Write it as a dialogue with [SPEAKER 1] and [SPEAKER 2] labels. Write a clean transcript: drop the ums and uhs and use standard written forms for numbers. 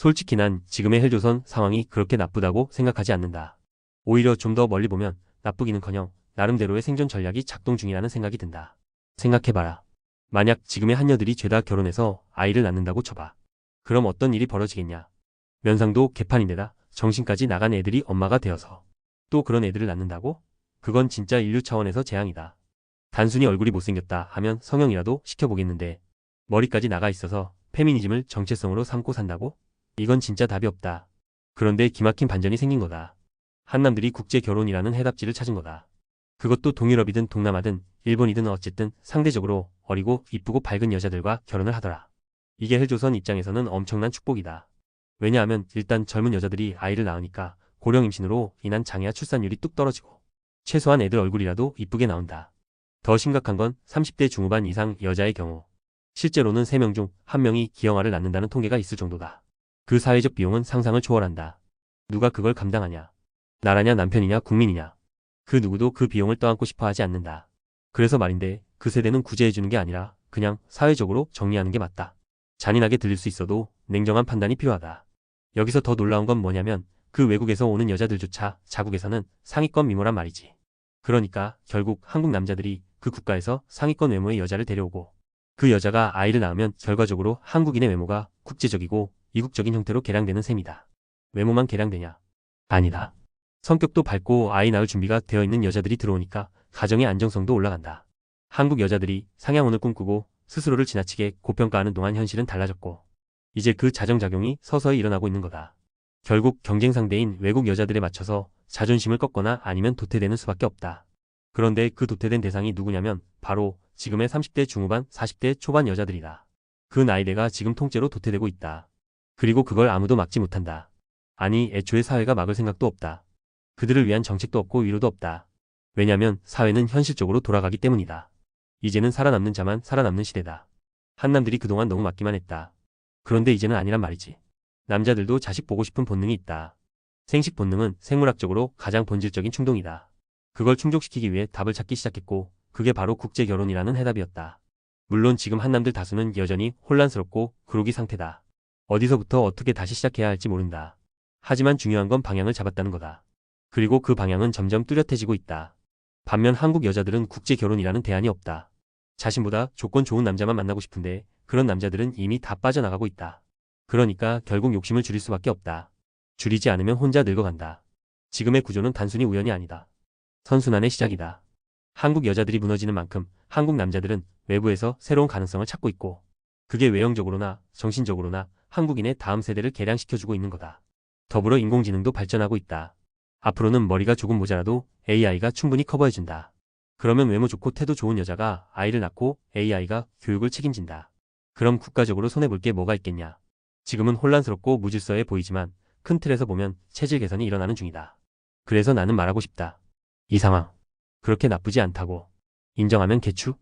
[SPEAKER 1] 솔직히 난 지금의 헬조선 상황이 그렇게 나쁘다고 생각하지 않는다. 오히려 좀 더 멀리 보면 나쁘기는커녕 나름대로의 생존 전략이 작동 중이라는 생각이 든다. 생각해봐라. 만약 지금의 한여들이 죄다 결혼해서 아이를 낳는다고 쳐봐. 그럼 어떤 일이 벌어지겠냐. 면상도 개판인데다 정신까지 나간 애들이 엄마가 되어서 또 그런 애들을 낳는다고? 그건 진짜 인류 차원에서 재앙이다. 단순히 얼굴이 못생겼다 하면 성형이라도 시켜보겠는데 머리까지 나가 있어서 페미니즘을 정체성으로 삼고 산다고? 이건 진짜 답이 없다. 그런데 기막힌 반전이 생긴 거다. 한남들이 국제 결혼이라는 해답지를 찾은 거다. 그것도 동유럽이든 동남아든 일본이든 어쨌든 상대적으로 어리고 이쁘고 밝은 여자들과 결혼을 하더라. 이게 헬조선 입장에서는 엄청난 축복이다. 왜냐하면 일단 젊은 여자들이 아이를 낳으니까 고령 임신으로 인한 장애와 출산율이 뚝 떨어지고 최소한 애들 얼굴이라도 이쁘게 나온다. 더 심각한 건 30대 중후반 이상 여자의 경우. 실제로는 3명 중 1명이 기형아를 낳는다는 통계가 있을 정도다. 그 사회적 비용은 상상을 초월한다. 누가 그걸 감당하냐? 나라냐 남편이냐 국민이냐? 그 누구도 그 비용을 떠안고 싶어 하지 않는다. 그래서 말인데 그 세대는 구제해주는 게 아니라 그냥 사회적으로 정리하는 게 맞다. 잔인하게 들릴 수 있어도 냉정한 판단이 필요하다. 여기서 더 놀라운 건 뭐냐면 그 외국에서 오는 여자들조차 자국에서는 상위권 미모란 말이지. 그러니까 결국 한국 남자들이 그 국가에서 상위권 외모의 여자를 데려오고 그 여자가 아이를 낳으면 결과적으로 한국인의 외모가 국제적이고 이국적인 형태로 개량되는 셈이다. 외모만 개량되냐? 아니다. 성격도 밝고 아이 낳을 준비가 되어 있는 여자들이 들어오니까 가정의 안정성도 올라간다. 한국 여자들이 상향혼을 꿈꾸고 스스로를 지나치게 고평가하는 동안 현실은 달라졌고 이제 그 자정작용이 서서히 일어나고 있는 거다. 결국 경쟁 상대인 외국 여자들에 맞춰서 자존심을 꺾거나 아니면 도태되는 수밖에 없다. 그런데 그 도태된 대상이 누구냐면 바로 지금의 30대 중후반 40대 초반 여자들이다. 그 나이대가 지금 통째로 도태되고 있다. 그리고 그걸 아무도 막지 못한다. 아니 애초에 사회가 막을 생각도 없다. 그들을 위한 정책도 없고 위로도 없다. 왜냐면 사회는 현실적으로 돌아가기 때문이다. 이제는 살아남는 자만 살아남는 시대다. 한남들이 그동안 너무 막기만 했다. 그런데 이제는 아니란 말이지. 남자들도 자식 보고 싶은 본능이 있다. 생식 본능은 생물학적으로 가장 본질적인 충동이다. 그걸 충족시키기 위해 답을 찾기 시작했고 그게 바로 국제결혼이라는 해답이었다. 물론 지금 한남들 다수는 여전히 혼란스럽고 그로기 상태다. 어디서부터 어떻게 다시 시작해야 할지 모른다. 하지만 중요한 건 방향을 잡았다는 거다. 그리고 그 방향은 점점 뚜렷해지고 있다. 반면 한국 여자들은 국제결혼이라는 대안이 없다. 자신보다 조건 좋은 남자만 만나고 싶은데 그런 남자들은 이미 다 빠져나가고 있다. 그러니까 결국 욕심을 줄일 수밖에 없다. 줄이지 않으면 혼자 늙어간다. 지금의 구조는 단순히 우연이 아니다. 선순환의 시작이다. 한국 여자들이 무너지는 만큼 한국 남자들은 외부에서 새로운 가능성을 찾고 있고 그게 외형적으로나 정신적으로나 한국인의 다음 세대를 개량시켜주고 있는 거다. 더불어 인공지능도 발전하고 있다. 앞으로는 머리가 조금 모자라도 AI가 충분히 커버해준다. 그러면 외모 좋고 태도 좋은 여자가 아이를 낳고 AI가 교육을 책임진다. 그럼 국가적으로 손해볼 게 뭐가 있겠냐. 지금은 혼란스럽고 무질서해 보이지만 큰 틀에서 보면 체질 개선이 일어나는 중이다. 그래서 나는 말하고 싶다. 이 상황 그렇게 나쁘지 않다고 인정하면 개추?